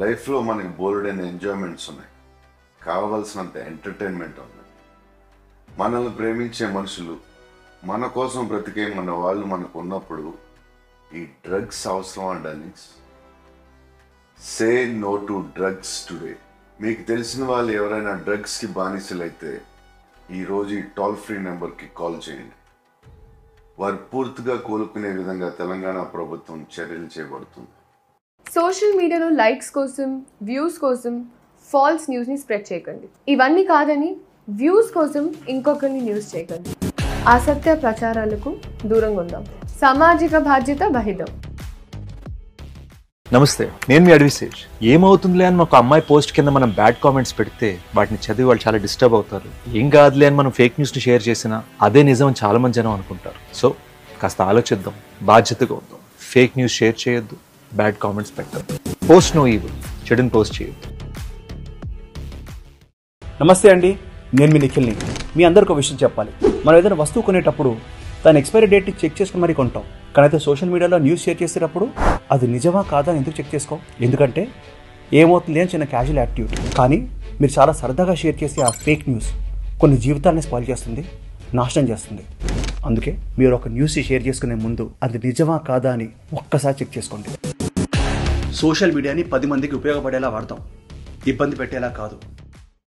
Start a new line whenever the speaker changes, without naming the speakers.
లైఫ్లో మనకి బోల్డైన ఎంజాయ్మెంట్స్ ఉన్నాయి, కావలసినంత ఎంటర్టైన్మెంట్ ఉంది. మనల్ని ప్రేమించే మనుషులు, మన కోసం బ్రతికే మన వాళ్ళు మనకు ఉన్నప్పుడు ఈ డ్రగ్స్ అవసరం అండి. Say no to drugs today. మీకు తెలిసిన వాళ్ళు ఎవరైనా డ్రగ్స్కి బానిసలైతే ఈరోజు ఈ టోల్ ఫ్రీ నెంబర్కి కాల్ చేయండి. వారు పూర్తిగా కోలుకునే విధంగా తెలంగాణ ప్రభుత్వం చర్యలు చేపడుతుంది.
సోషల్ మీడియాలో లైక్స్ కోసం, వ్యూస్ కోసం ఫాల్స్ న్యూస్ని స్ప్రెడ్ చేయకండి. ఇవన్నీ కాదని వ్యూస్ కోసం ఇంకొకరిని న్యూస్ చేయకండి. అసత్య ప్రచారాలకు దూరంగా ఉందాం. సామాజిక బాధ్యత వహిద్దాం.
నమస్తే, నేను మీ అడ్విసేజ్. ఏమవుతుందిలే అని ఒక అమ్మాయి పోస్ట్ కింద మనం బ్యాడ్ కామెంట్స్ పెడితే వాటిని చదివి వాళ్ళు చాలా డిస్టర్బ్ అవుతారు. ఏం కాదులే అని మనం ఫేక్ న్యూస్ని షేర్ చేసినా అదే నిజం అని చాలా మంది జనం అనుకుంటారు. సో కాస్త ఆలోచిద్దాం, బాధ్యతగా ఉందాం. ఫేక్ న్యూస్ షేర్ చేయొద్దు, బ్యాడ్ కామెంట్స్ పెట్టద్దు. పోస్ట్ నో ఈవిల్, చెడుని పోస్ట్ చేయొద్దు.
నమస్తే అండి, నేను మీ నిఖిల్ని. మీ అందరికి ఒక విషయం చెప్పాలి. మనం ఏదైనా వస్తువు కొనేటప్పుడు దాని ఎక్స్పైరీ డేట్ని చెక్ చేసుకుని మరీ కొంటాం. కానీ అయితే సోషల్ మీడియాలో న్యూస్ షేర్ చేసేటప్పుడు అది నిజమా కాదా అని ఎందుకు చెక్ చేసుకో? ఎందుకంటే ఏమవుతుంది అని చిన్న క్యాజువల్ యాటిట్యూడ్. కానీ మీరు చాలా సరదాగా షేర్ చేసే ఆ ఫేక్ న్యూస్ కొన్ని జీవితాలని స్పాయిల్ చేస్తుంది, నాశనం చేస్తుంది. అందుకే మీరు ఒక న్యూస్ షేర్ చేసుకునే ముందు అది నిజమా కాదా అని ఒక్కసారి చెక్ చేసుకోండి. సోషల్ మీడియాని 10 మందికి ఉపయోగపడేలా వాడతాం, ఇబ్బంది పెట్టేలా కాదు.